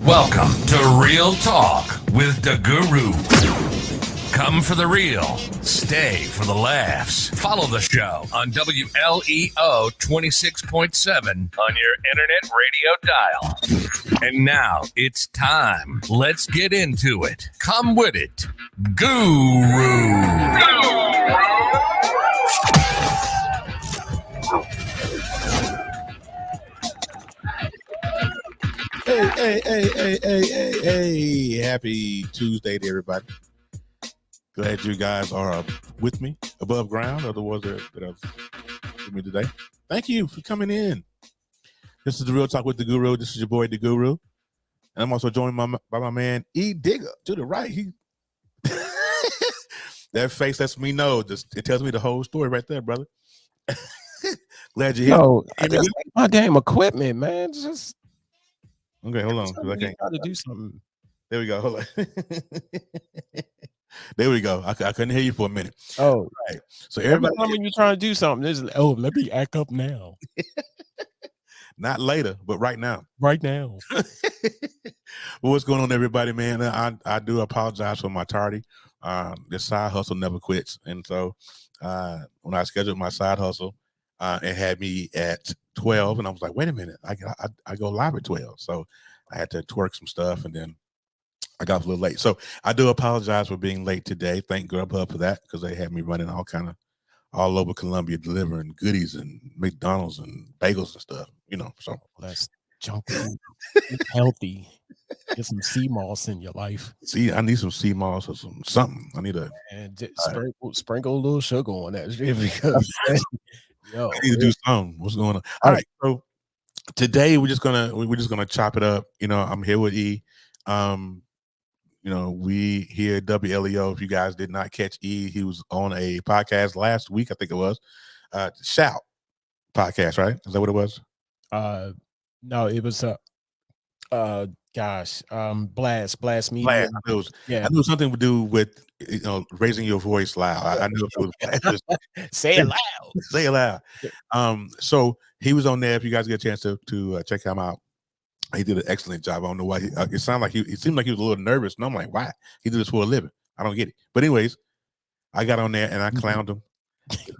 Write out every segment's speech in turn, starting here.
Welcome to Real Talk with DaGuru. Come for the real, stay for the laughs. Follow the show on WLEO 26.7 on your internet radio dial. And now it's time. Let's get into it. Come with it. Guru. Hey. Happy Tuesday to everybody. Glad you guys are with me above ground, or the ones that are with me today. Thank you for coming in. This is the Real Talk with DaGuru. This is your boy, DaGuru. And I'm also joined by my man, E-Digga, to the right. That face lets me know. It tells me the whole story right there, brother. Glad you're here. No, I just like my damn equipment, man. Just okay, hold on. I can't try to do something. There we go. Hold on. There we go. I couldn't hear you for a minute. Oh, all right. So everybody, when you're trying to do something, there's let me act up now. Not later, but right now. Right now. Well, what's going on, everybody, man? I do apologize for my tardy. This side hustle never quits, and so when I scheduled my side hustle, it had me at 12, and I was like, wait a minute, I go live at 12, so I had to twerk some stuff, and then I got a little late. So I do apologize for being late today. Thank Grubhub for that, because they had me running all over Columbia, delivering goodies and McDonald's and bagels and stuff, so that's junk food. It's healthy. Get some sea moss in your life. See, I need some sea moss or something. I need sprinkle a little sugar on that shit, because I need to do something. What's going on? All right, so today we're just gonna chop it up. I'm here with E. We here at WLEO. If you guys did not catch E, he was on a podcast last week, I think it was. Shout podcast, right? Is that what it was? No, it was Blast Media. Blast. I knew something to do with raising your voice loud. I knew it was Blast. Say it loud. Say it loud. So he was on there. If you guys get a chance to check him out, he did an excellent job. I don't know why. It sounded like it seemed like he was a little nervous, and I'm like, why? He did this for a living. I don't get it. But anyways, I got on there and I clowned him.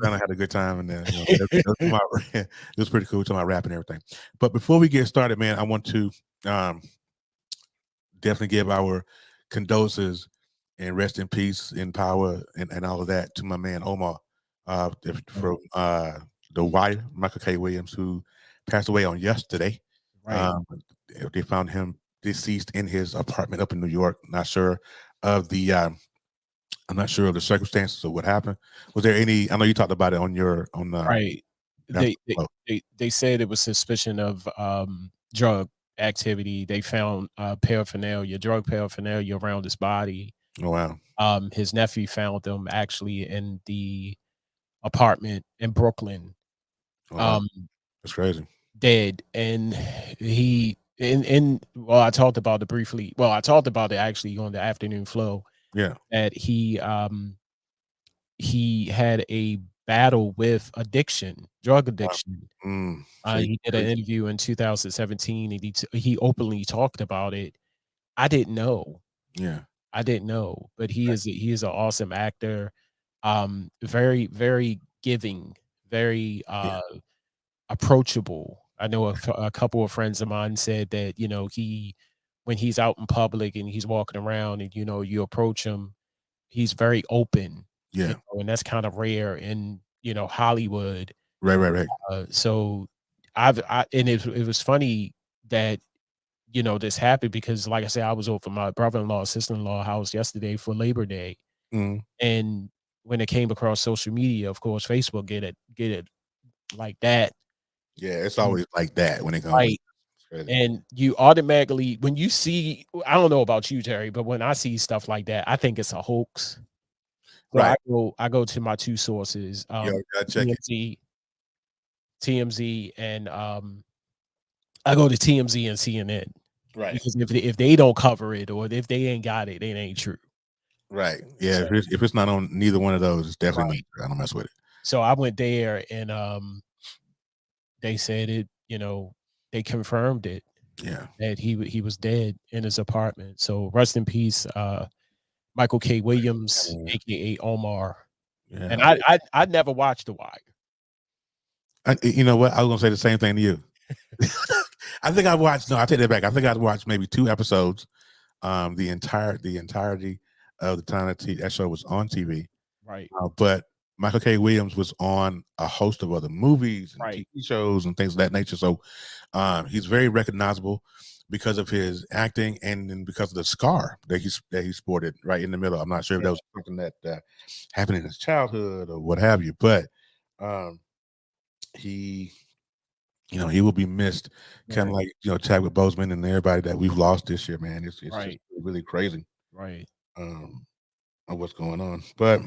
Kind of had a good time, and it was pretty cool. Talking about rap and everything. But before we get started, man, I want to definitely give our condolences and rest in peace, in power, and all of that to my man Omar from the wife, Michael K. Williams, who passed away on yesterday. Right. They found him deceased in his apartment up in New York. Not sure of the circumstances of what happened. Was there any? I know you talked about it on the right. They said it was suspicion of drug activity. They found drug paraphernalia around his body. Oh wow. His nephew found them actually in the apartment in Brooklyn. Wow. That's crazy. Dead, and I talked about it briefly. Well, I talked about it actually on the afternoon flow. Yeah, that he had a battle with drug addiction. Wow. He did an interview in 2017, and he openly talked about it. I didn't know. Yeah, I didn't know, but he is an awesome actor. Very, very giving, very approachable. I know a couple of friends of mine said that, when he's out in public and he's walking around and, you approach him, he's very open. Yeah. And that's kind of rare in, Hollywood. Right. So it was funny that, this happened, because like I said, I was over my brother-in-law, sister-in-law house yesterday for Labor Day. Mm. And when it came across social media, of course, Facebook get it like that. Yeah, it's always like that when it comes. Right. And you automatically, when you see, I don't know about you, Terry, but when I see stuff like that, I think it's a hoax. So right. I go to my two sources, TMZ, and I go to TMZ and CNN. Right. Because if they don't cover it, or if they ain't got it, it ain't true. Right. Yeah. So, if it's not on neither one of those, it's definitely not true. I don't mess with it. So I went there, and they said it. They confirmed it. Yeah. that he was dead in his apartment. So rest in peace, Michael K. Williams, Yeah. aka Omar. And Yeah. I never watched The Wire. You know what? I was gonna say the same thing to you. I think I watched. No, I take that back. I think I watched maybe 2 episodes. The entirety of the time that show was on TV. Right, But Michael K. Williams was on a host of other movies and right, TV shows and things of that nature. So he's very recognizable because of his acting and then because of the scar that he sported right in the middle. I'm not sure if that yeah, was something that happened in his childhood or what have you, but um, he he will be missed, kind of right, like Chadwick Boseman and everybody that we've lost this year, man. It's just right, really crazy right, um, of what's going on, but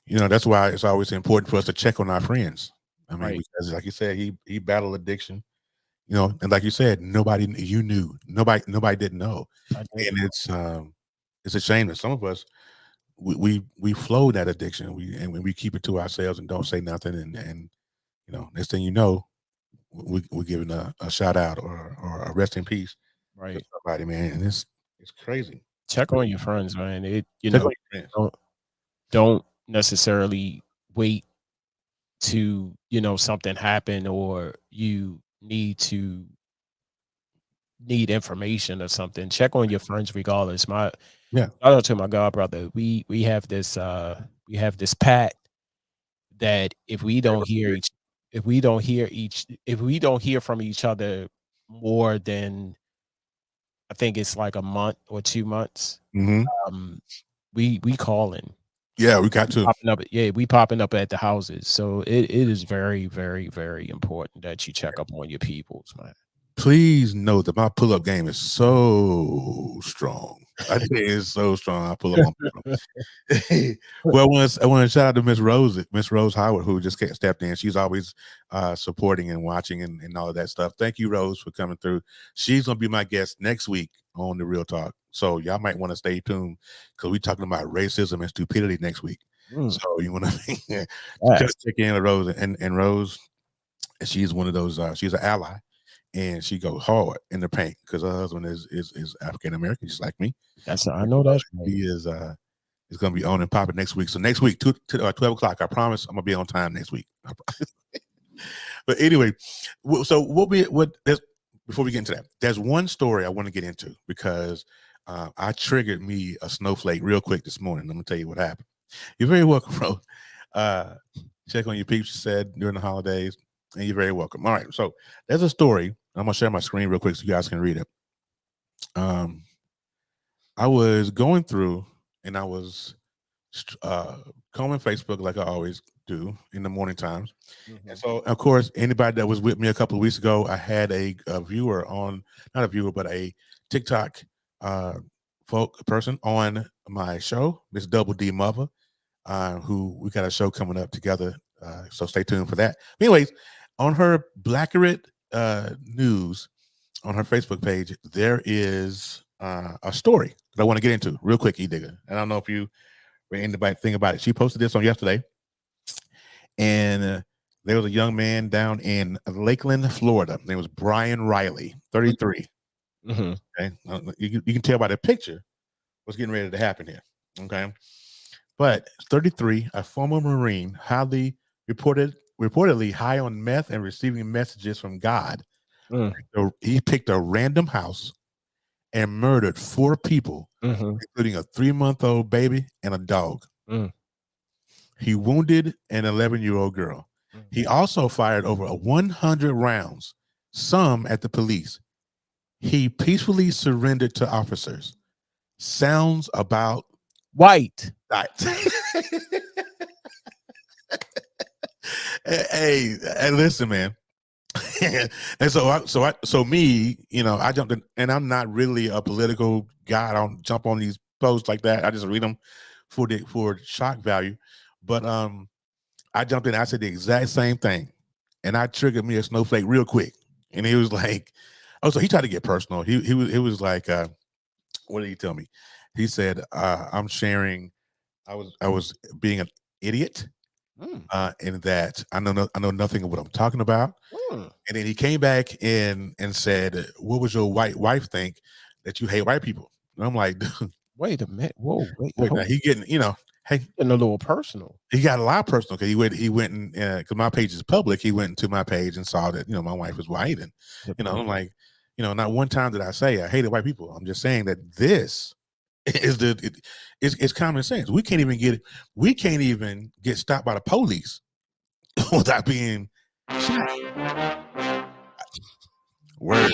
that's why it's always important for us to check on our friends. I mean, right. because like you said, he battled addiction, and like you said, nobody didn't know, I and didn't. it's a shame that some of us we flow that addiction, we keep it to ourselves and don't say nothing, and next thing you know, we're giving a shout out or a rest in peace to Right. somebody, man, and it's crazy. Check on your friends, man. Check on your friends. Don't necessarily wait to, something happen or you need information or something. Check on your friends regardless. Yeah, Shout out to my god brother. We have this pact that if we don't hear from each other more than I think it's like a month or 2 months, hmm um, we calling. yeah, we got to. Popping up, yeah, we popping up at the houses. So it is very, very, very important that you check up on your peoples, man. Please note that my pull-up game is so strong. I think it's so strong. I pull up on people. Well, I want to shout out to Miss Rose Howard, who just stepped in. She's always supporting and watching and all of that stuff. Thank you, Rose, for coming through. She's gonna be my guest next week on the Real Talk. So y'all might want to stay tuned because we're talking about racism and stupidity next week. Mm, So you want to yes, check in with Rose and Rose. She's one of those. She's an ally and she goes hard in the paint because her husband is African American, just like me. I know that's right. He is going to be on and popping next week. So next week, 12 o'clock, I promise I'm going to be on time next week. But anyway, so before we get into that, there's one story I want to get into because I triggered me a snowflake real quick this morning. I'm going to tell you what happened. You're very welcome, bro. Check on your peeps, you said, during the holidays. And you're very welcome. All right. So there's a story. I'm going to share my screen real quick so you guys can read it. I was going through and I was combing Facebook like I always do in the morning times. Mhm. And so, of course, anybody that was with me a couple of weeks ago, I had a viewer on, not a viewer, but a TikTok person on my show, Miss Double D Mother, who we got a show coming up together. So stay tuned for that. But anyways, on her Blackerate news on her Facebook page, there is a story that I want to get into real quick, E-Digga. And I don't know if you read anything about it. She posted this on yesterday. And there was a young man down in Lakeland, Florida. His name was Brian Riley, 33. Mm-hmm. Okay. You can tell by the picture what's getting ready to happen here. Okay. But 33, a former Marine, reportedly high on meth and receiving messages from God. Mm. So he picked a random house and murdered 4 people, Mm-hmm. including a 3-month-old baby and a dog. Mm. He wounded an 11-year-old girl. Mm. He also fired over 100 rounds, some at the police. He peacefully surrendered to officers. Sounds about White. right. Hey, listen, man. And so me, I jumped in, and I'm not really a political guy. I don't jump on these posts like that. I just read them for shock value. But I jumped in. I said the exact same thing, and I triggered me a snowflake real quick. And he was like, "Oh, so he tried to get personal. He was like, what did he tell me? He said, I'm sharing. I was being an idiot in that I know nothing of what I'm talking about. And then he came back and said, "What was your white wife think that you hate white people?" And I'm like, Wait a minute. Whoa, wait. "Wait, now he getting hey." Getting a little personal. He got a lot personal because he went and because my page is public. He went into my page and saw that my wife was white, and I'm like, not one time did I say I hated white people. I'm just saying that this is it's common sense. We can't even get stopped by the police without being shot. Word.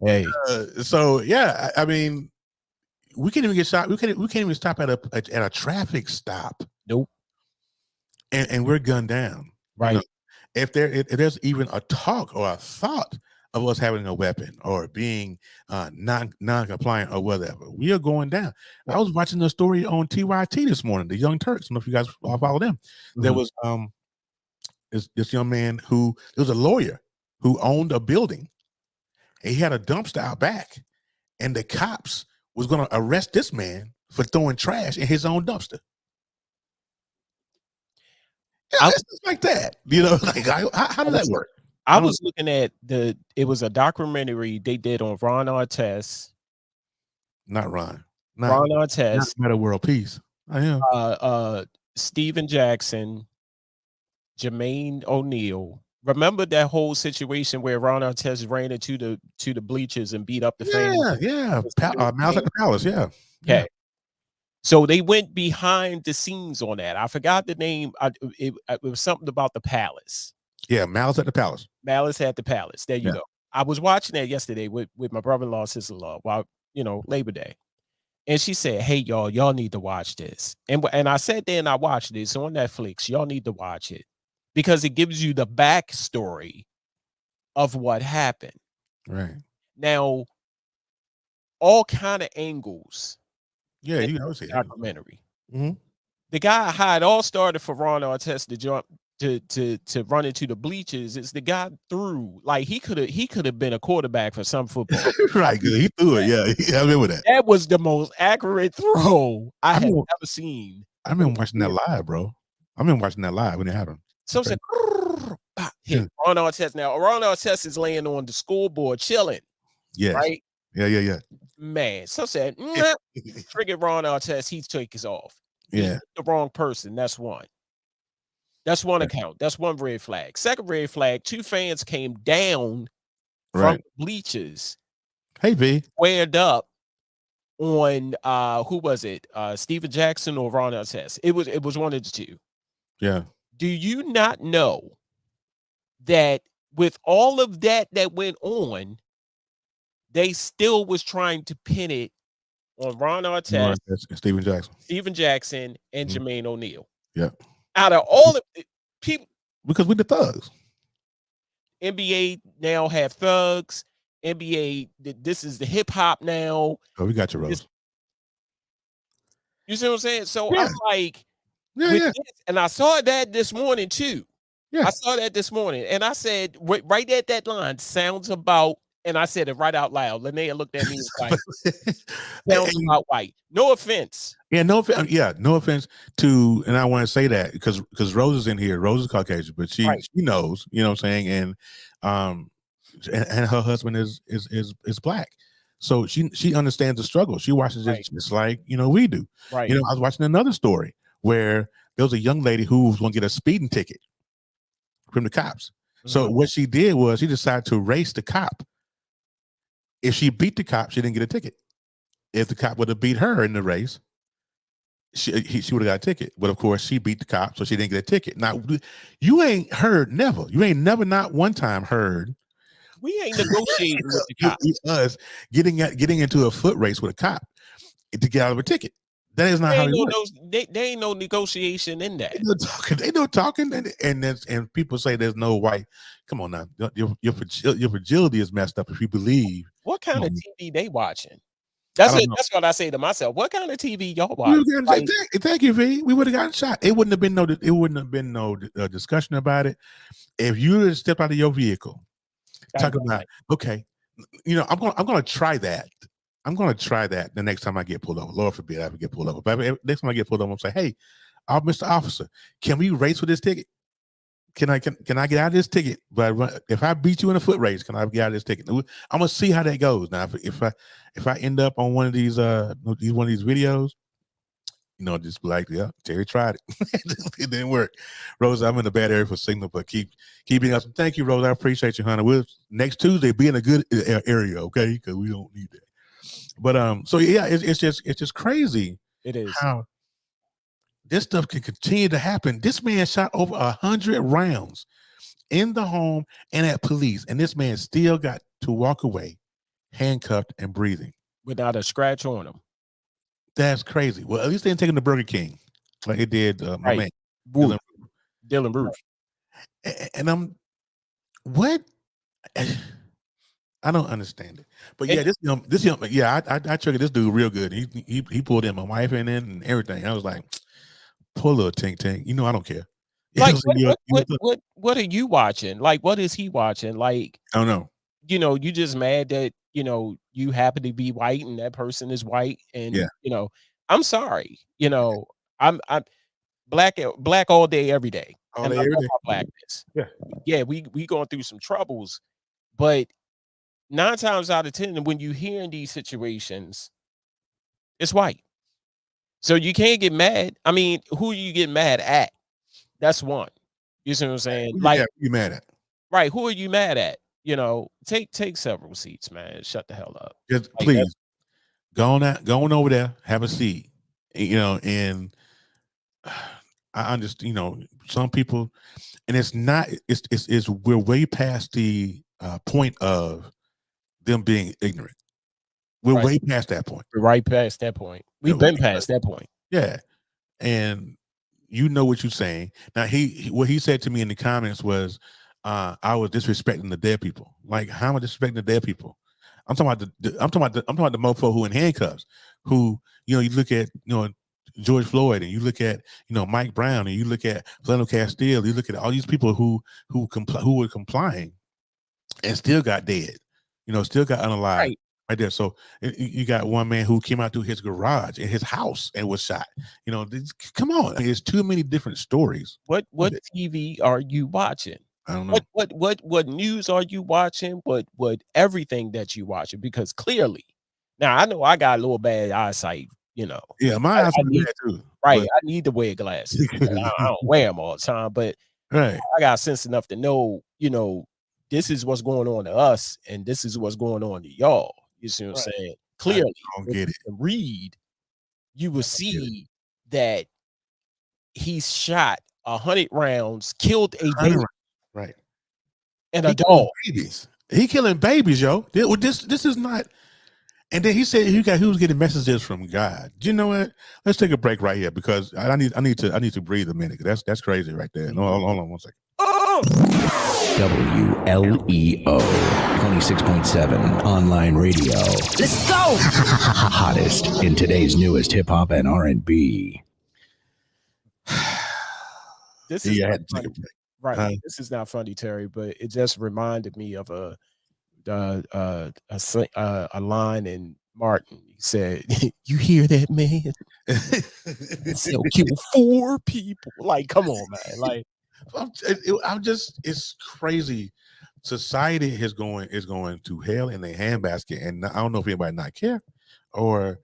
Hey, So yeah, I mean, we can't even get shot. We can't even stop at a traffic stop. Nope. And we're gunned down. Right. If there's even a talk or a thought of us having a weapon or being non-compliant or whatever, we are going down. I was watching the story on TYT this morning, the Young Turks. I don't know if you guys follow them. There was this young man who was a lawyer who owned a building. And he had a dumpster out back, and the cops was going to arrest this man for throwing trash in his own dumpster. Yeah, it's just like that. Like how does that work? I was looking at it was a documentary they did on Ron Artest. Not Ron. Ron Artest. Not Meta World Peace. I am. Steven Jackson, Jermaine O'Neal. Remember that whole situation where Ron Artest ran into the bleachers and beat up the fan? Yeah. Mouse at the Palace, yeah. Okay. So they went behind the scenes on that. I forgot the name. It was something about the Palace. Yeah, Malice at the Palace. Malice at the Palace. There you go. I was watching that yesterday with my brother-in-law, sister-in-law, while Labor Day. And she said, "Hey, y'all need to watch this." And I sat there and I watched it. It's on Netflix. Y'all need to watch it because it gives you the backstory of what happened. Right. Now, all kind of angles. Yeah, you know, documentary. The guy how it all started for Ron Artest to jump to run into the bleachers. Is the guy threw like he could have been a quarterback for some football. Right, good. He threw it. Yeah, I remember that. That was the most accurate throw I have ever seen. I remember watching that live, bro. I remember watching that live when it happened. So it's like hit Ron Artest. Now Ron Artest is laying on the scoreboard chilling. Yes. Right. Yeah. Man, so said friggin' Ron Artest. He took his off. Yeah, the wrong person. That's one. That's one account. That's one red flag. Second red flag, two fans came down from bleachers. Hey, V. Squared up on who was it? Steven Jackson or Ron Artest? It was one of the two. Yeah. Do you not know that with all of that went on, they still was trying to pin it on Ron Artest, Steven Jackson, and Jermaine O'Neal. Yeah. Out of all the people, because we're the thugs. NBA now have thugs. NBA, this is the hip hop now. Oh, we got you, Rose. You see what I'm saying? So I'm like, this, and I saw that this morning too. Yeah. I saw that this morning, and I said, right at that line, sounds about. And I said it right out loud. Linnea looked at me and was like, sounds about white. No offense. Yeah, no offense. Yeah, no offense to, and I want to say that because Rose is in here. Rose is Caucasian, but she knows, you know what I'm saying, and her husband is black, so she understands the struggle. She watches it just like we do. Right. I was watching another story where there was a young lady who was going to get a speeding ticket from the cops. So what she did was she decided to race the cop. If she beat the cop, she didn't get a ticket. If the cop would have beat her in the race, she would have got a ticket. But of course, she beat the cop, so she didn't get a ticket. Now, you ain't heard never. You ain't never not one time heard. We ain't negotiating with the cops. Us getting into a foot race with a cop to get out of a ticket. That is not how it works. There ain't no negotiation in that. They no talking, and people say there's no white. Come on now, your fragility is messed up if you believe. What kind of TV they watching? That's what I say to myself. What kind of TV y'all watching? Thank you, V. We would have gotten shot. It wouldn't have been no discussion about it if you had stepped out of your vehicle. Talking about okay, I'm gonna try that. I'm gonna try that the next time I get pulled over. Lord forbid I ever get pulled over. But next time I get pulled over, I'm say, hey, Mr. Officer, can we race with this ticket? Can I get out of this ticket? But if I beat you in a foot race, can I get out of this ticket? I'm gonna see how that goes. Now, if I end up on one of these videos, just be like, yeah, Terry tried it. It didn't work. Rose, I'm in a bad area for signal, but keep being awesome. Thank you, Rose. I appreciate you, honey. We'll next Tuesday be in a good area, okay? Because we don't need that. But so yeah, it's just crazy. It is how this stuff can continue to happen. This man shot over 100 rounds in the home and at police, and this man still got to walk away handcuffed and breathing without a scratch on him. That's crazy. Well, at least they didn't take him to Burger King like it did my man Dylan Bruce. And I'm what? I don't understand it. But yeah, this young yeah, I triggered this dude real good. He pulled in my wife in and everything. I was like, poor little tink. I don't care. Like what are you watching? Like what is he watching? Like I don't know. You just mad that you happen to be white and that person is white, and I'm sorry. I'm black all day, every day. All day, every day. Blackness. Yeah, we going through some troubles, but 9 times out of 10, when you hear in these situations, it's white. So you can't get mad. I mean, who you get mad at? That's one. You see what I'm saying? Like, you mad at? Right. Who are you mad at? Take several seats, man. Shut the hell up. Just please go on over there, have a seat. And I understand, some people, and it's not, it's we're way past the point of them being ignorant. We're way past that point. We're right past that point. We've been past that point. Yeah. And what you're saying. Now what he said to me in the comments was, I was disrespecting the dead people. Like, how am I disrespecting the dead people? I'm talking about the mofo who in handcuffs, who, you look at, George Floyd, and you look at, Mike Brown, and you look at Philando Castile, you look at all these people who were complying and still got dead, still got unalived right there. So you got one man who came out through his garage in his house and was shot. Come on, there's too many different stories. What TV are you watching? I don't know. What news are you watching? What everything that you watching? Because clearly, now I know I got a little bad eyesight. Yeah, my eyes are bad too. Right, I need to wear glasses. I don't wear them all the time, but I got sense enough to know, this is what's going on to us, and this is what's going on to y'all. You see what I'm saying? Clearly, if you can read, you will see that he's shot 100 rounds, killed a baby. Right. And a dog. Babies. He killing babies, yo. This is not. And then he said he was getting messages from God. Do you know what? Let's take a break right here because I need to breathe a minute. That's crazy right there. No, hold on one second. WLEO 26.7 online radio. Let's go. Hottest in today's newest hip hop and R&B. This is right. This is not funny, Terry, but it just reminded me of a line in Martin. He said, "You hear that, man? They'll kill 4 people." Like, come on, man. Like, it's crazy. Society is going to hell in a handbasket, and I don't know if anybody not care, or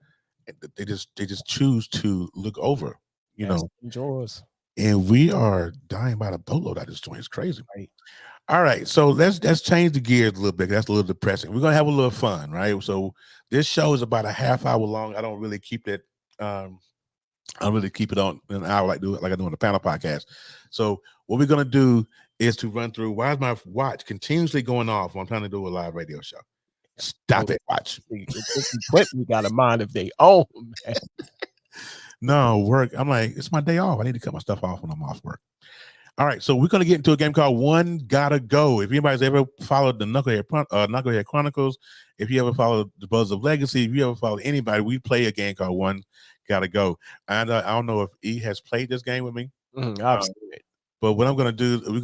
they just choose to look over, Enjoys. And we are dying by the boatload at this joint. It's crazy. Right. All right, so let's change the gears a little bit. That's a little depressing. We're gonna have a little fun, right? So this show is about a half hour long. I don't really keep it. I really keep it on an hour like I do on the panel podcast. So what we're gonna do is to run through. Why is my watch continuously going off when I'm trying to do a live radio show? Stop it, watch. We got a mind of their own, man. No, work. I'm like, it's my day off. I need to cut my stuff off when I'm off work. All right, so we're gonna get into a game called One Gotta Go. If anybody's ever followed the Knucklehead Chronicles, if you ever followed the Brothers of Legacy, if you ever followed anybody, we play a game called One Gotta Go. And I don't know if E has played this game with me. I've seen it. But what I'm gonna do, I'm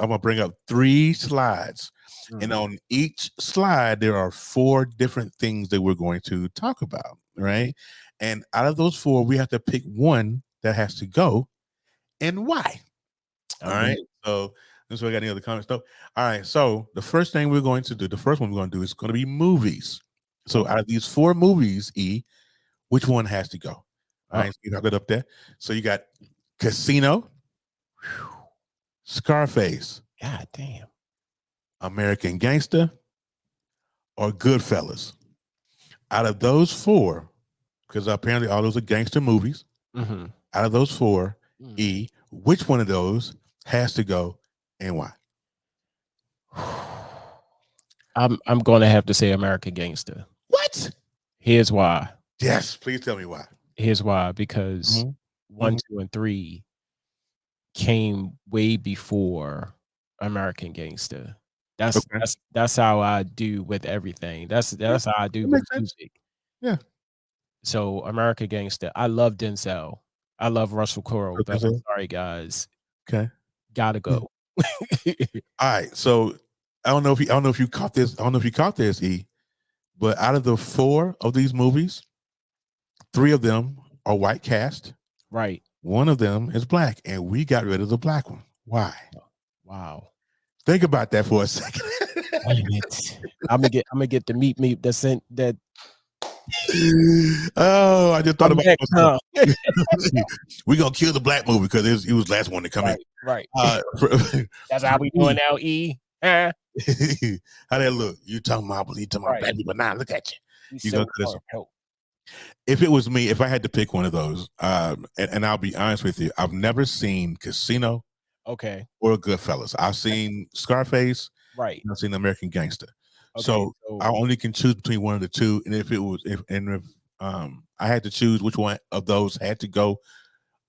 gonna bring up 3 slides, and Mhm. on each slide there are 4 different things that we're going to talk about, right? And out of those 4, we have to pick one that has to go, and why. All I'm right. ready. So this way, I got any other comments? No. All right. So the first thing we're going to do, the first one we're going to do is going to be movies. So Okay. out of these 4 movies, which one has to go? All right. So you got that up there. So you got Casino, Scarface, God damn. American Gangster, or Goodfellas. Out of those 4, because apparently all those are gangster movies. Mm-hmm. Out of those 4, Mm. which one of those has to go and why? I'm going to have to say American Gangster. What? Here's why. Yes. Please tell me why. Here's why. Because Mhm. 1, Mhm. 2, and 3 came way before American Gangster. Okay. That's how I do with everything. That's how I do That with makes sense. music. Yeah. So American Gangster. I love Denzel. I love Russell Crowe, but I'm Okay. sorry, guys. Okay. Gotta Yeah. go. All right. So I don't know if you caught this. I don't know if you caught this, but out of the 4 of these movies, 3 of them are white cast. Right. One of them is black, and we got rid of the black one. Why? Wow. Think about that for a second. Damn it. I'm gonna get the meat that's in that. Oh, I just thought I'm about next, myself. huh? We're gonna kill the black movie because he was the last one to come in. Right. That's how For we doing me, now, E. Huh? how that look? You talking about Right. black people now? Look at you. He's You so gonna cut us. help. If it was me, if I had to pick one of those, and I'll be honest with you, I've never seen Casino Okay. or Goodfellas. I've seen Scarface, Right. and I've seen American Gangster. Okay. So So I only can choose between one of the two. And if I had to choose which one of those had to go,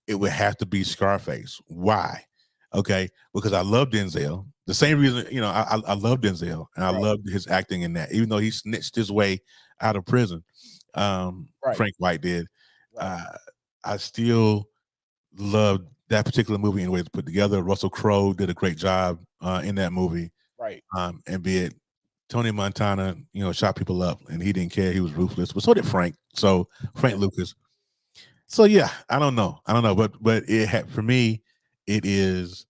it would have to be Scarface. Why? Okay, because I love Denzel. The same reason, I love Denzel, and I right. loved his acting in that. Even though he snitched his way out of prison, Right. Frank White did. Right. I still loved that particular movie and the way it's put together. Russell Crowe did a great job in that movie. Right. And be it Tony Montana, shot people up and he didn't care. He was ruthless, but so did Frank. So Frank Lucas. So yeah, I don't know, but it had for me, it is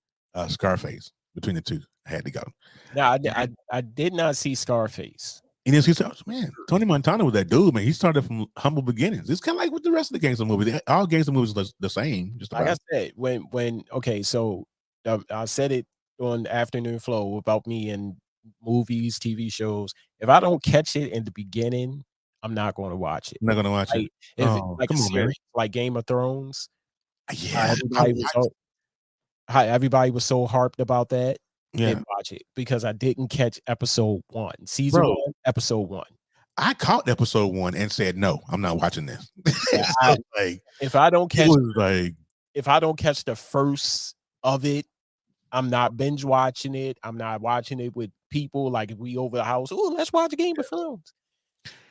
Scarface between the two. I had to go. Now I did not see Scarface. And then he said, man, Tony Montana was that dude, man. He started from humble beginnings. It's kind of like with the rest of the gangster movies. All gangster movies are the same, just Like I about. said, when okay, so I said it on the afternoon flow about me and movies, TV shows. If I don't catch it in the beginning, I'm not going to watch it. I'm not gonna watch it. Like if it's Oh, like a come on, man. series, like Game of Thrones, how Yeah, I everybody was watched. so how everybody was so harped about that. Yeah, Didn't watch it because I didn't catch episode 1, season bro. 1, episode 1. I caught episode 1 and said, no, I'm not watching this. Yeah, So, like, if I don't it catch was like, if I don't catch the first of it, I'm not binge watching it. I'm not watching it with people. Like if we over the house, oh, let's watch a Game of Thrones.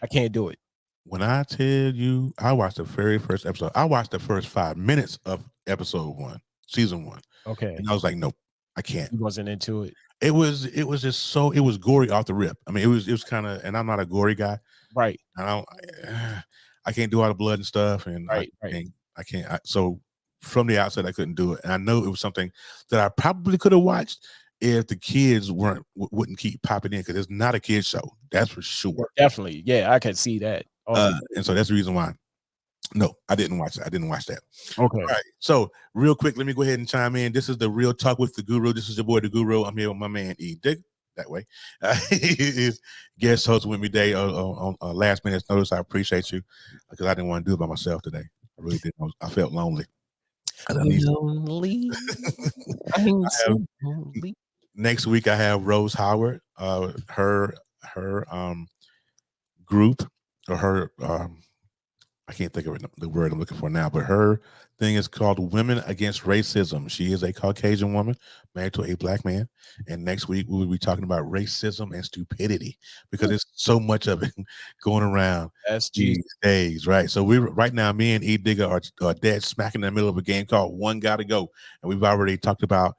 I can't do it. when I tell you, I watched the very first episode. I watched the first 5 minutes of episode 1, season 1. Okay. And I was like, nope, I can't. He wasn't into it. It was just so, it was gory off the rip. I mean, it was kind of, and I'm not a gory guy. Right. I can't do all the blood and stuff. And Right. I can't. So from the outset, I couldn't do it. And I know it was something that I probably could have watched if the kids wouldn't keep popping in, because it's not a kid's show. That's for sure. Definitely. Yeah, I can see that. And so that's the reason why. No, I didn't watch that. I didn't watch that. Okay. All right. So real quick, let me go ahead and chime in. This is the Real Talk with the Guru. This is your boy, DaGuru. I'm here with my man, E-Digga. That way. His guest host with me today on last minute's notice. I appreciate you, because I didn't want to do it by myself today. I really didn't. I felt lonely. Lonely. I'm so lonely. Next week I have Rose Howard. Her group, or her I can't think of the word I'm looking for now, but her thing is called Women Against Racism. She is a Caucasian woman married to a black man. And next week we will be talking about racism and stupidity because there's so much of it going around That's these Jesus. days, right? So right now, me and E-Digga are dead smack in the middle of a game called One Gotta Go. And we've already talked about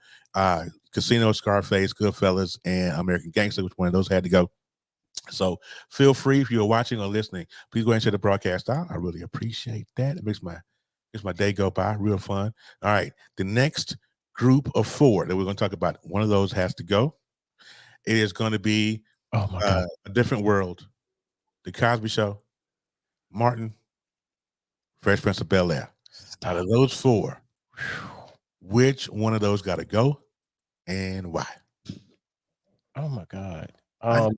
Casino, Scarface, Goodfellas, and American Gangster, which one of those had to go. So feel free, if you're watching or listening, please go ahead and share the broadcast out. I really appreciate that. It makes my day go by real fun. All right, the next group of 4 that we're going to talk about, one of those has to go. It is going to be Oh my God. A Different World, The Cosby Show, Martin, Fresh Prince of Bel-Air. Out of those 4, which one of those got to go and why? Oh my God. I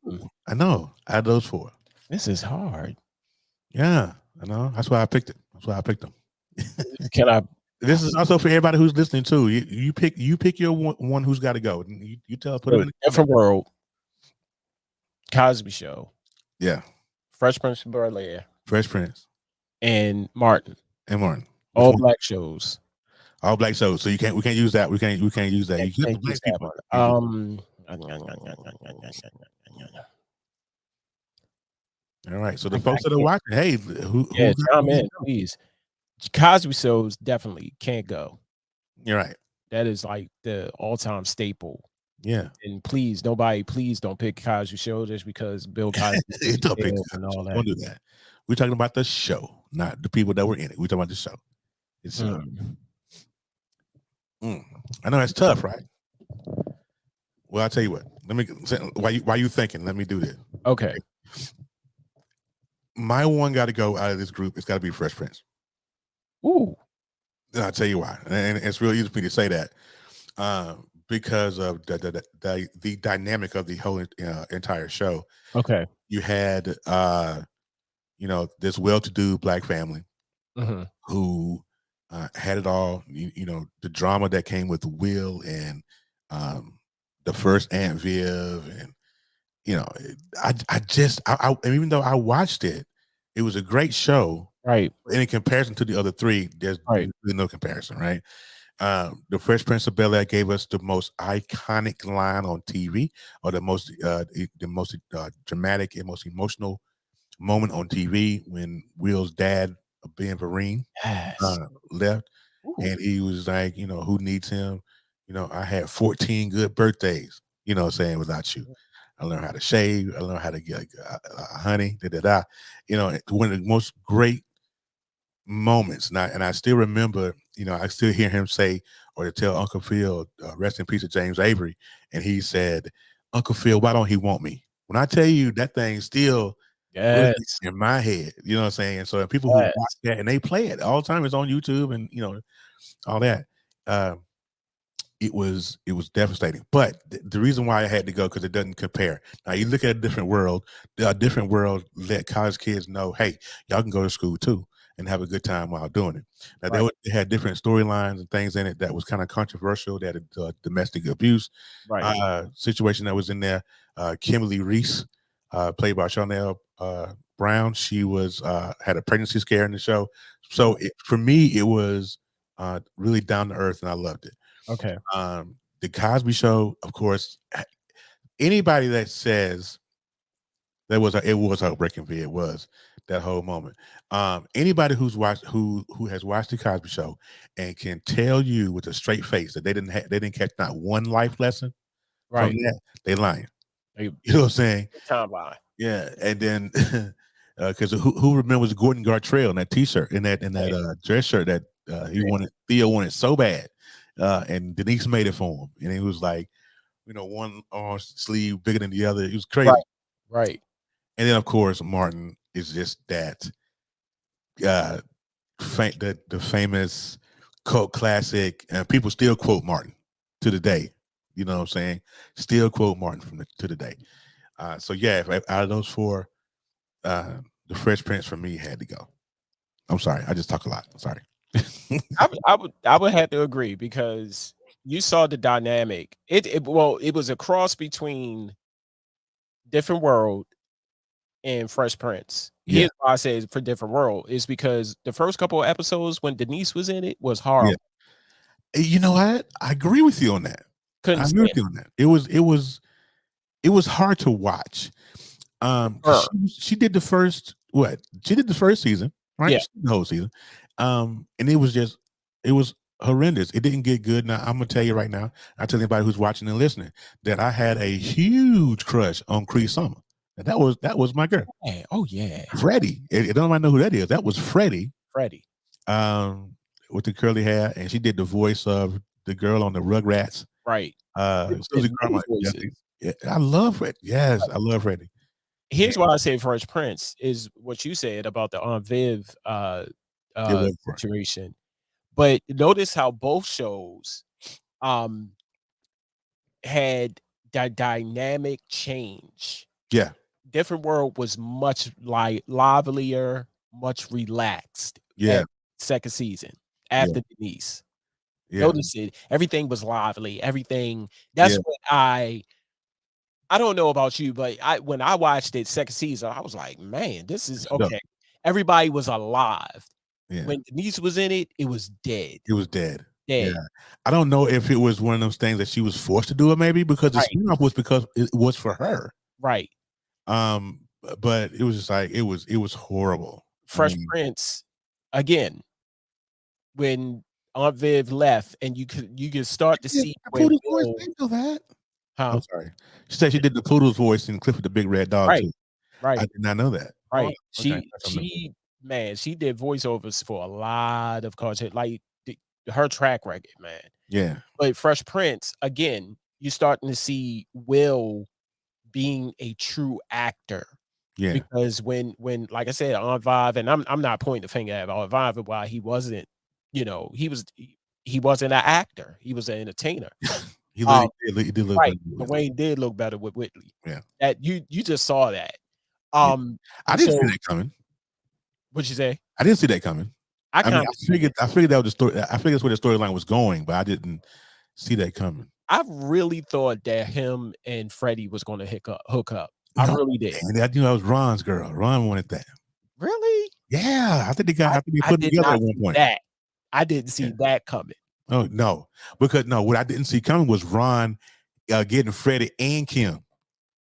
know. Out of those 4. This is hard. Yeah, I know. That's why I picked it. That's why I picked them. Can I? This is also for everybody who's listening too. You pick your one who's got to go. You tell. Put them in Different World, Cosby Show, Yeah, Fresh Prince of Bel-Air, Fresh Prince and Martin. and Martin. All black shows. All black shows. So we can't use that. We can't use that. You Can't get the use black that people. one. All right. So the folks that are watching, hey, who chime in, please. Cosby shows definitely can't go. You're right. That is like the all-time staple. Yeah. And please don't pick Cosby Show just because Bill Cosby Don't pick and all that. Don't do that. We're talking about the show, not the people that were in it. We're talking about the show. It's I know it's tough, right? Well, I'll tell you what. Let me why you thinking? Let me do this. Okay. My one got to go out of this group. It's got to be Fresh Prince. Ooh. And I'll tell you why. And it's real easy for me to say that because of the dynamic of the whole entire show. Okay. You had this well-to-do black family who had it all. The drama that came with Will and the first Aunt Viv, and I even though I watched it, it was a great show. Right. In comparison to the other 3, there's really no comparison, right? The Fresh Prince of Bel-Air gave us the most iconic line on TV, or the most dramatic and most emotional moment on TV when Will's dad, Ben Vereen, left. Ooh. And he was like, who needs him? I had 14 good birthdays, saying without you. I learned how to shave. I learned how to get honey. One of the most great moments. And I still remember, I still hear him say, or to tell Uncle Phil, rest in peace to James Avery. And he said, Uncle Phil, why don't he want me? When I tell you that thing still in my head, you know what I'm saying? And so people who watch that and they play it all the time, it's on YouTube and, all that. It was devastating. But the reason why I had to go, because it doesn't compare. Now you look at A Different World let college kids know, hey, y'all can go to school too and have a good time while doing it. Now they had different storylines and things in it that was kind of controversial. They had a domestic abuse situation that was in there. Kimberly Reese, played by Chanel Brown, she was had a pregnancy scare in the show. So for me, it was really down to earth, and I loved it. Okay. The Cosby Show, of course, anybody that says it was heartbreaking for you, it was that whole moment. Anybody who has watched the Cosby Show and can tell you with a straight face that they didn't catch not one life lesson from that, they lying. You know what I'm saying? Timeline. Yeah, and then because who remembers Gordon Gartrell in that T-shirt, in that dress shirt that Theo wanted so bad. And Denise made it for him, and it was like, one arm sleeve bigger than the other. It was crazy, right? And then of course Martin is just that, the famous cult classic, and people still quote Martin to the day. You know what I'm saying? Still quote Martin to the day. So yeah, if out of those 4, the Fresh Prince for me had to go. I'm sorry, I just talk a lot. I'm sorry. I would have to agree, because you saw the dynamic. It was a cross between Different World and Fresh Prince. Yeah. Here's why I say it's for different world is because the first couple of episodes when Denise was in it was Yeah. horrible. You know what? I agree with you on that. Couldn't I agree stand with you on that. It was hard to watch. 'Cause her. she did the first what? She did the first season, right? Yeah. She did the whole season. And it was horrendous. It didn't get good. Now I'm gonna tell you right now. I tell anybody who's watching and listening that I had a huge crush on Cree Summer. And that was my girl. Yeah. Oh yeah, Freddie. Don't nobody know who that is. That was Freddie. Freddie. With the curly hair, and she did the voice of the girl on the Rugrats. Right. Susie And Carmichael. voices. Yeah, I love Freddie. Yes, I love Freddie. Here's why I say Fresh Prince is what you said about the Aunt Viv It was fun. situation. But notice how both shows had that dynamic change. Yeah, Different World was much like livelier, much relaxed yeah, at second season after Denise. yeah, Notice it. Everything was lively. Everything. That's yeah. what I don't know about you, but when I watched it second season, I was like, man, this is No, okay. Everybody was alive. yeah. When Denise was in it, it was dead. It was dead. Dead. Yeah. I don't know if it was one of those things that she was forced to do it, maybe because the Right. spinoff was because it was for her. Right. But it was just like it was horrible. Fresh Prince, again, when Aunt Viv left, and you could start to see where Poodle's voice. Will, I didn't know that. huh? I'm sorry. She said she did the Poodle's voice in Cliff with the Big Red Dog Right. too. I Right. did not know that. Right. Oh, okay. She did voiceovers for a lot of cartoons, like her track record, man. Yeah. But Fresh Prince, again, you're starting to see Will being a true actor. Yeah. Because when like I said, Aunt Viv, and I'm not pointing the finger at Aunt Viv while he wasn't, he wasn't an actor. He was an entertainer. He did look Right. better. Dwayne did look better with Whitley. Yeah. That you just saw that. I didn't see that coming. What'd you say? I didn't see that coming. I figured that was the story. I figured that's where the storyline was going, but I didn't see that coming. I really thought that him and Freddie was going to hook up. I really did. And I knew that was Ron's girl. Ron wanted that. Really? Yeah, I think they put it together at one point. I didn't see that coming. Oh no, what I didn't see coming was Ron getting Freddie and Kim.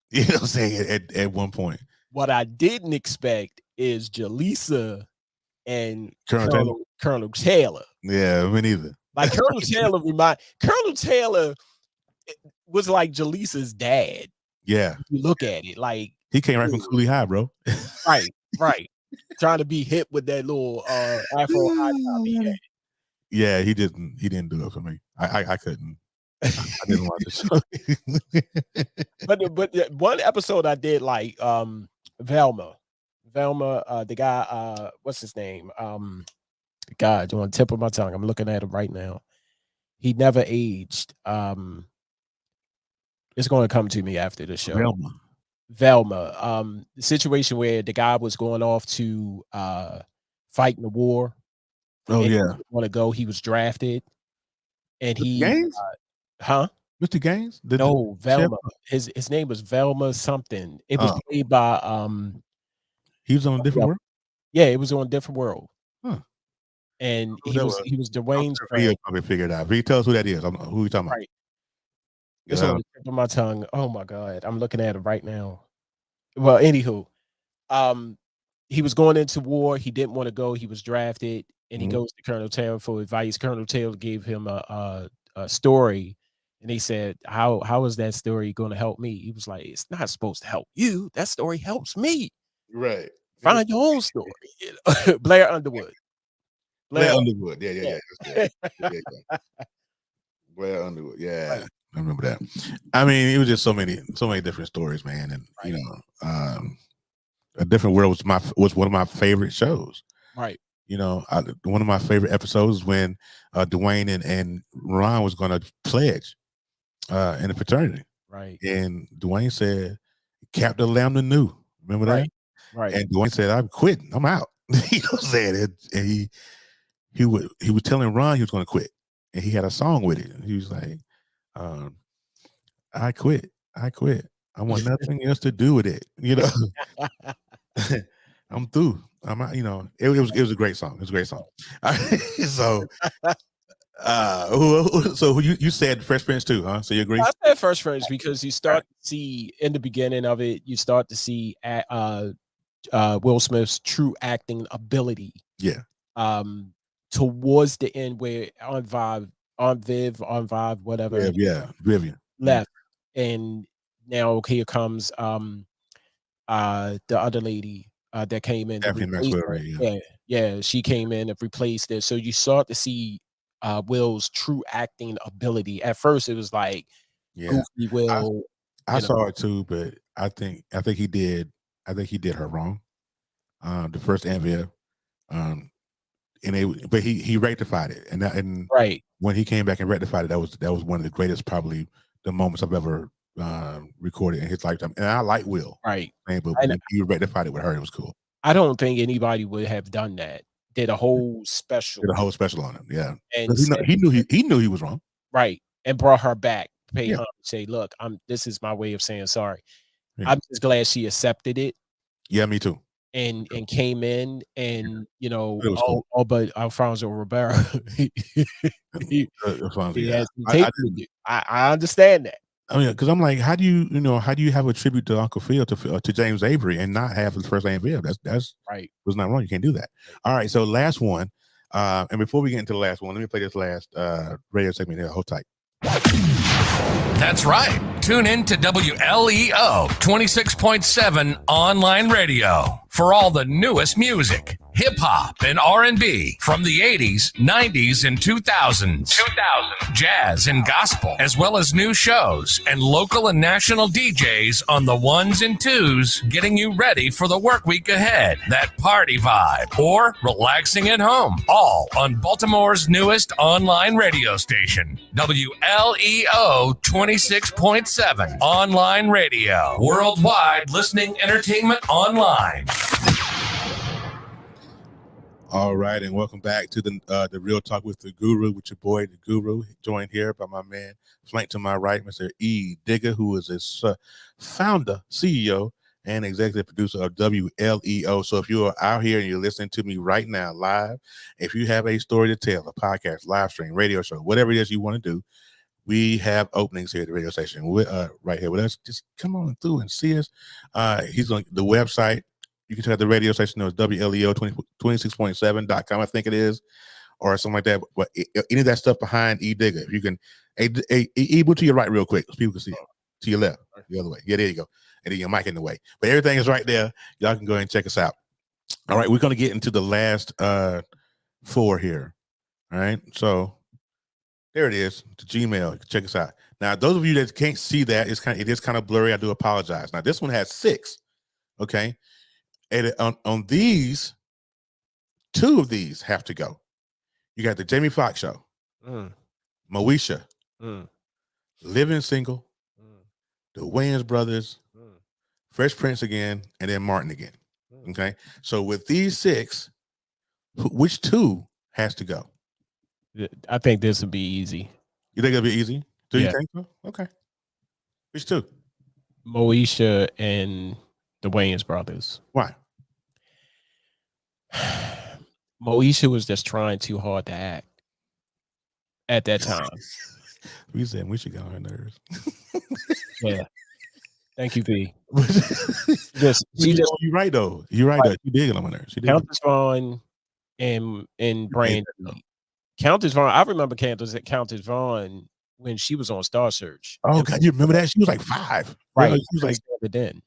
You know what I'm saying at one point. What I didn't expect is Jaleesa and Colonel Taylor. Yeah, me neither. Like Colonel Taylor was like Jaleesa's dad. Yeah. If you look at it, like he came right from Cooley High, bro. Right. Trying to be hip with that little Afro high top he had. Yeah, he didn't do it for me. I couldn't. I didn't watch the show. but one episode I did like Velma, the guy, what's his name? God, on the tip of my tongue. I'm looking at him right now. He never aged. It's going to come to me after the show. Velma. The situation where the guy was going off to fight in the war. Oh yeah. He didn't want to go. He was drafted, and Mr. Gaines? Mr. Gaines? No, Velma. His name was Velma something. It was played by he was on a different world? Yeah, it was on a different world. Huh. And he was Dwayne's friend. He'll probably figure it out. If he tells who that is, who you talking about? Right. It's on the tip of my tongue. Oh my God. I'm looking at it right now. Well, anywho, he was going into war. He didn't want to go. He was drafted, and he goes to Colonel Taylor for advice. Colonel Taylor gave him a story, and he said, "How is that story going to help me?" He was like, "It's not supposed to help you. That story helps me. Right. Find your own story." Blair Underwood. Blair Underwood. Yeah. Blair Underwood. Yeah. Right. I remember that. I mean, it was just so many different stories, man. And A Different World was one of my favorite shows. Right. One of my favorite episodes when Dwayne and Ron was going to pledge in the fraternity. Right. And Dwayne said, Captain Lambda knew. Remember that? Right. And Dwayne said, I'm quitting. I'm out. You know what I'm saying? And he was telling Ron he was going to quit. And he had a song with it. He was like, I quit. I want nothing else to do with it. I'm through. I'm out, it was a great song. It was a great song. So so you said Fresh Prince too, huh? So you agree? I said Fresh Prince because you start to see in the beginning of it, you start to see Will Smith's true acting ability. Yeah. Towards the end where on Viv, whatever. Yeah. Vivian left. And now here comes the other lady that came in to Daphne replace Maxwell her. Ray, Yeah, she came in and replaced it. So you start to see Will's true acting ability. At first, it was like goofy Will. I saw it too, but I think he did. I think he did her wrong. The first Anvia, but he rectified it, and right when he came back and rectified it, that was one of the greatest, probably the moments I've ever recorded in his lifetime. And I like Will, right. but when he rectified it with her, it was cool. I don't think anybody would have done that. Did a whole special. Did a whole special on him, yeah. And he knew he was wrong, right, and brought her back. Pay Yeah. her, say, look, this is my way of saying sorry. Yeah. I'm just glad she accepted it. Yeah, me too. And came in and It was cool. but Alfonso Ribeiro, I understand that. I mean, because I'm like, how do you have a tribute to Uncle Phil to James Avery and not have his first name Viv? That's right. Was not wrong. You can't do that. All right, so last one, and before we get into the last one, let me play this last radio segment here. Hold tight. That's right. Tune in to WLEO 26.7 online radio for all the newest music, hip hop, and R&B from the 80s, 90s, and 2000s. Jazz and gospel, as well as new shows and local and national DJs on the ones and twos, getting you ready for the work week ahead, that party vibe, or relaxing at home, all on Baltimore's newest online radio station, WLEO 26.7 online radio, worldwide listening entertainment online. All right, and welcome back to the Real Talk with the Guru, with your boy the Guru, joined here by my man, flanked to my right, Mr. E-Digga, who is his founder, CEO, and executive producer of WLEO. So if you are out here and you're listening to me right now live, if you have a story to tell, a podcast, live stream, radio show, whatever it is you want to do, we have openings here at the radio station right here with us. Just come on through and see us. He's on the website. You can check out the radio station. It's WLEO26.7.com, I think it is, or something like that. But any of that stuff behind E-Digga, if you can, move to your right real quick so people can see it. To your left, the other way. Yeah, there you go. And then your mic in the way. But everything is right there. Y'all can go ahead and check us out. All right, we're going to get into the last 4 here. All right, so there it is, the Gmail. Check us out. Now, those of you that can't see that, it is kind of blurry. I do apologize. Now, this one has 6. Okay. And on these, 2 of these have to go. You got the Jamie Foxx Show, Moesha, Living Single, the Wayans Brothers, Fresh Prince again, and then Martin again. Okay, so with these 6, which 2 has to go? I think this would be easy. You think it'll be easy? Do Yeah. you think so? Okay. Which 2? Moesha and the Wayans Brothers. Why? Moesha was just trying too hard to act at that time. We said we should get on her nerves. Yeah. Thank you, V. You're right though. You're right though. You did get on my nerves. Countess Vaughn and Brandy. Countess Vaughn. I remember Countess Vaughn when she was on Star Search. Oh God, you remember that? She was like 5. Right. Yeah, she was like then.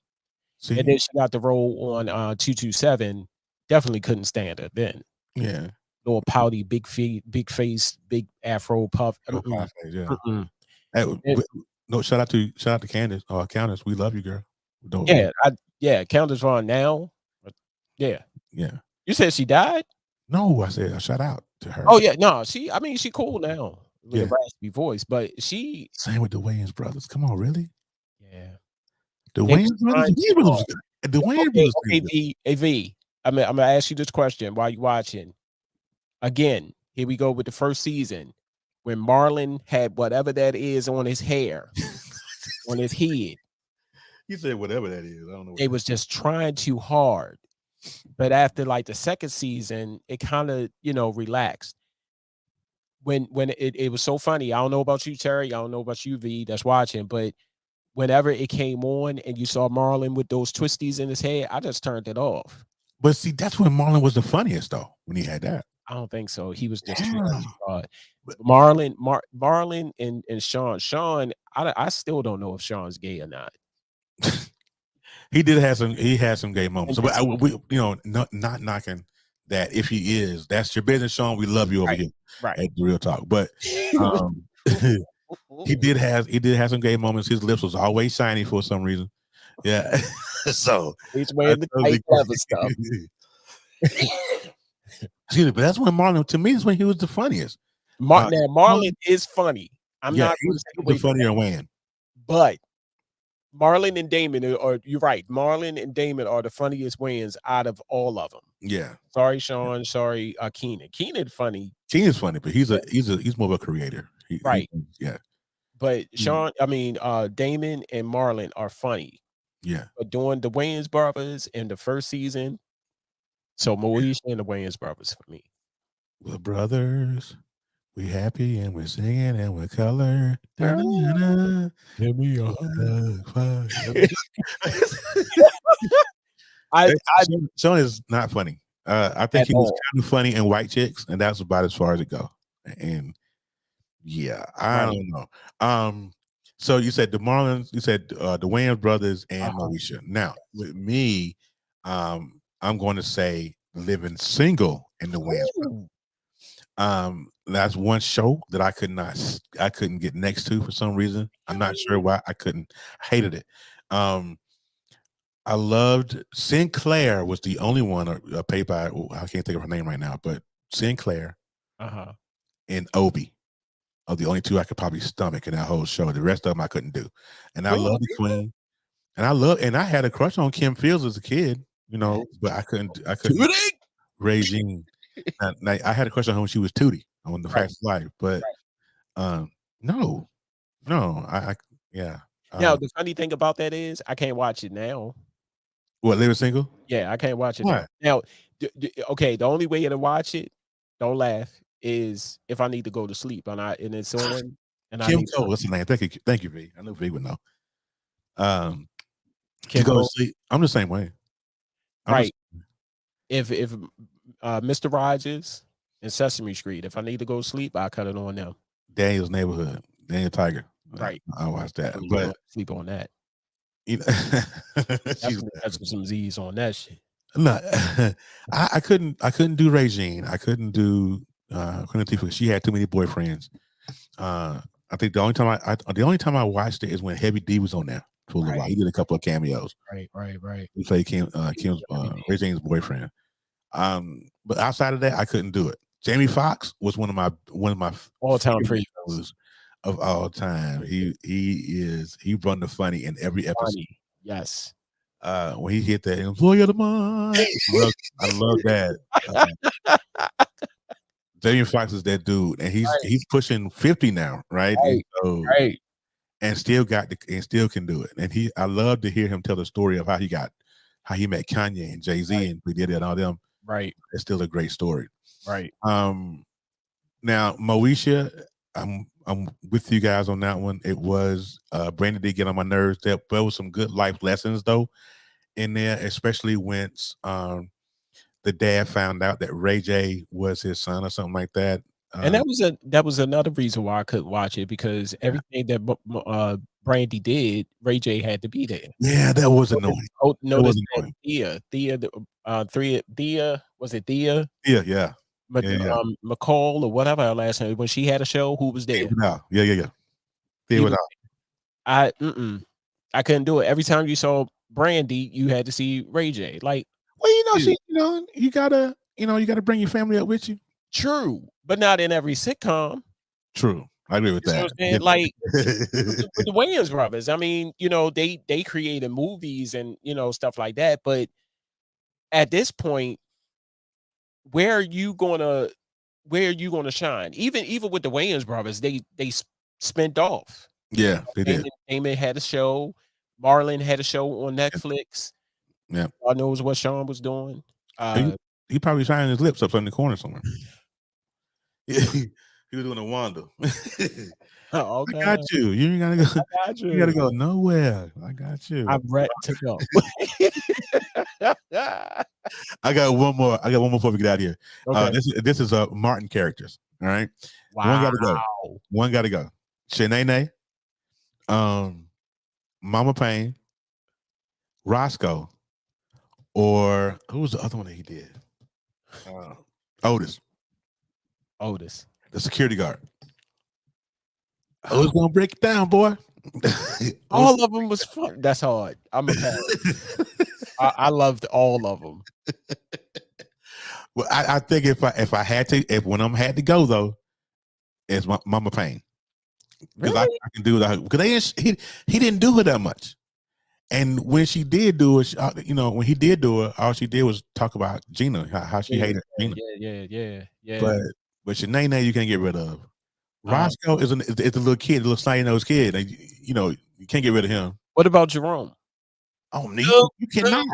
See? And then she got the role on 227. Definitely couldn't stand her then. Yeah. Little pouty, big face, big afro puff. Yeah. Hey, no, shout out to Candace. Countess, we love you, girl. Countess Vaughn now. Yeah. You said she died? No, I said a shout out to her. Oh yeah, no, she cool now with a raspy voice, but she same with the Wayans Brothers. Come on, really? Yeah. The Wayans Brothers. The Wayans Brothers. Okay, AV. I'm gonna ask you this question while you're watching. Again, here we go with the first season when Marlon had whatever that is on his hair, on his head. You said whatever that is. I don't know. They was just trying too hard But after like the second season, it kind of, relaxed. When it was so funny. I don't know about you, Terry. I don't know about you, V, that's watching, but whenever it came on and you saw Marlon with those twisties in his head, I just turned it off. But see, that's when Marlon was the funniest though, when he had that. I don't think so. He was just too Yeah. much. Marlon and Sean. Sean, I still don't know if Sean's gay or not. He had some gay moments. But not knocking that. If he is, that's your business, Sean. We love you over here Right. at the Real Talk. But he did have some gay moments. His lips was always shiny for some reason. Yeah. So he's wearing the tight leather stuff. But that's when Marlon, to me, is when he was the funniest. Now Marlon is funny. I'm not he was the funnier Wayne. But Marlon and Damon you're right. Marlon and Damon are the funniest Wayans out of all of them. Yeah. Sorry, Sean. Sorry, Keenan. Keenan funny. Keenan's funny, but he's more of a creator. Right. Yeah. But Damon and Marlon are funny. Yeah. But doing the Wayans brothers in the first season, so Moesha and the Wayans brothers for me. We're brothers. We happy and we're singing and we're color. Sean is not funny. I think he was kind of funny in White Chicks, and that's about as far as it goes. And yeah, I don't know. So you said the Marlons, you said the Wayans brothers and Moesha. Now with me, I'm going to say Living Single in the Wayans brothers. That's one show that I couldn't get next to for some reason. I'm not sure why. I hated it. I loved Sinclair was the only one paid by, I can't think of her name right now, but Sinclair and Obi are the only two I could probably stomach in that whole show. The rest of them I couldn't do. And I love the Queen. And I had a crush on Kim Fields as a kid, but I couldn't Regine. I had a crush on her when she was Tootie on The Fast Life, but no, yeah. Now the funny thing about that is I can't watch it now. What, Living Single? Yeah, I can't watch it now. Okay, the only way to watch it, don't laugh, is if I need to go to sleep and it's on. And Kim Cole, what's the name? Thank you, V. I know V would know. To go to sleep. I'm the same way. Right. If Mr. Rogers and Sesame Street, if I need to go to sleep, I cut it on them. Daniel's Neighborhood, Daniel Tiger. Right. I watched that, but sleep on that. She's some Z's on that shit. No, I couldn't do Regine. I couldn't do Queen. She had too many boyfriends. I think the only time I watched it is when Heavy D was on there for a little while. He did a couple of cameos. Right. He played Kim's Regine's boyfriend. But outside of that, I couldn't do it. Jamie Foxx was one of my all-time favorites of all time. He run the funny in every episode. Funny. Yes. When he hit that employee of the month, I love that. Jamie Foxx is that dude, and he's pushing 50 now, right? And still can do it. And I love to hear him tell the story of how he met Kanye and Jay-Z and we did it and all them. Right. It's still a great story. Right. Now Moesha, I'm with you guys on that one. It was Brandy did get on my nerves. There was some good life lessons though in there, especially once the dad found out that Ray J was his son or something like that. And that was another reason why I couldn't watch it, because everything that Brandy did, Ray J had to be there. Yeah, that was annoying. Notice that Thea, was it Thea? Yeah. McCall or whatever her last name, when she had a show, who was there? Yeah. Thea was out. I couldn't do it. Every time you saw Brandy, you had to see Ray J. Like, well, you gotta bring your family up with you. True, but not in every sitcom. True, I agree with that. Like with the Wayans brothers, I mean, they created movies and stuff like that. But at this point, where are you gonna shine? Even with the Wayans brothers, they spent off. Yeah, they did. Damon had a show. Marlon had a show on Netflix. Yeah, God knows what Sean was doing. He probably shining his lips up in the corner somewhere. He was doing a Wanda. Okay. I got you. You ain't gotta go. I got you. You gotta go nowhere. I got you. I'm ready to go. I got one more before we get out of here. Okay. This is Martin characters. All right. Wow. One gotta go. Shanae, Mama Payne, Roscoe, or who was the other one that he did? Otis, the security guard. Who's gonna break it down, boy? All of them was fun. That's hard. I'm a parent. I loved all of them. Well, I think if I had to go though, it's Mama Payne. Because Really? I can do that. Because he didn't do it that much. And when she did do it, when he did do it, all she did was talk about Gina, how she hated Gina. Yeah. But Shanae, you can't get rid of. Roscoe is a little kid, a little snotty-nosed kid. And, you can't get rid of him. What about Jerome? Oh, no, you cannot.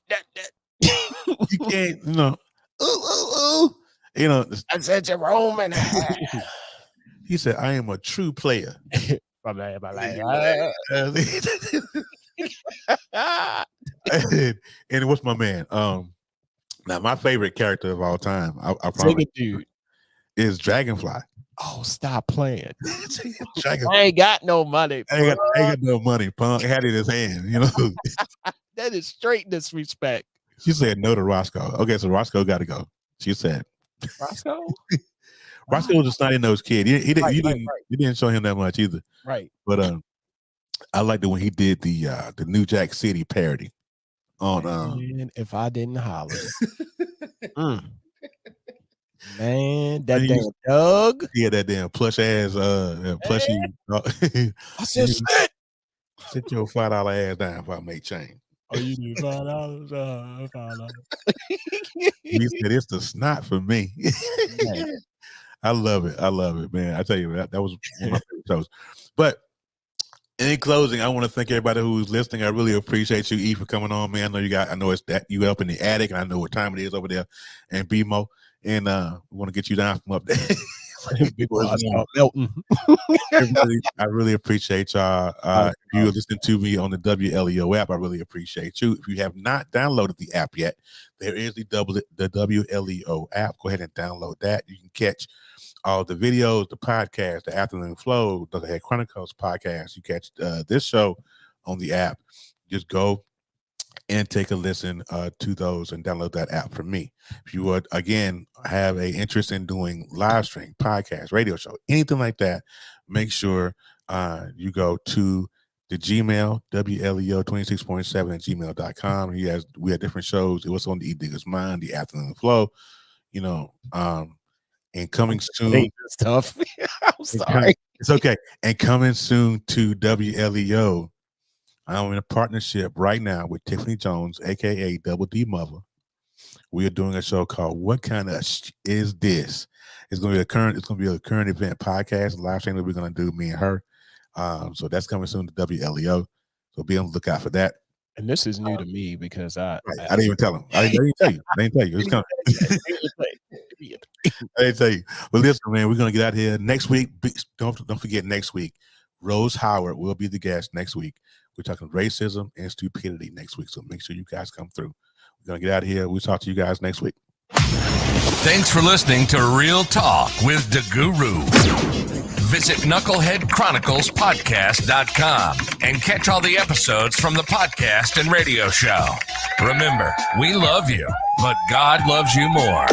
That. You can't, ooh. I said Jerome and he said, I am a true player. my man. And what's my man? Now my favorite character of all time, I promise, dude, is Dragonfly. Oh, stop playing! I ain't got no money. I ain't got no money. Punk had it in his hand. That is straight disrespect. She said no to Roscoe. Okay, so Roscoe got to go. She said Roscoe. Roscoe was a snotty-nosed kid. You didn't show him that much either. Right. But I liked it when he did the New Jack City parody on Man, if I didn't holler. Man, that damn Doug. He had that damn plush ass plushy. I said sit your $5 ass down if I make change. Oh, you need $5? $5. He said it's the snot for me. I love it, man. I tell you, that was one of my favorite shows. But in closing, I want to thank everybody who's listening. I really appreciate you, E, for coming on, man. I know it's that you up in the attic, and I know what time it is over there, and BMO, and we want to get you down from up there. I really appreciate y'all. If you're listening to me on the WLEO app, I really appreciate you. If you have not downloaded the app yet, there is the WLEO app. Go ahead and download that. You can catch all the videos, the podcast, the Afternoon Flow, the Head Chronicles podcast. You catch this show on the app. Just go and take a listen to those and download that app from me. If you would, again, have an interest in doing live stream, podcast, radio show, anything like that, make sure you go to the Gmail, WLEO26.7 at gmail.com. We had different shows. It was on the E-Digga's Mind, the Afternoon Flow, and coming soon. Stuff. I'm sorry. It's okay. And coming soon to WLEO. I'm in a partnership right now with Tiffany Jones, aka Double D Mother. We are doing a show called "What Kind of Is This?" It's going to be a current event podcast, live stream that we're going to do, me and her. So that's coming soon to WLEO. So be on the lookout for that. And this is new to me because I didn't even tell him. I didn't tell you. It's coming. I didn't tell you. But listen, man, we're going to get out here next week. Don't forget next week. Rose Howard will be the guest next week. We're talking racism and stupidity next week. So make sure you guys come through. We're going to get out of here. We'll talk to you guys next week. Thanks for listening to Real Talk with DaGuru. Visit KnuckleheadChroniclespodcast.com and catch all the episodes from the podcast and radio show. Remember, we love you, but God loves you more.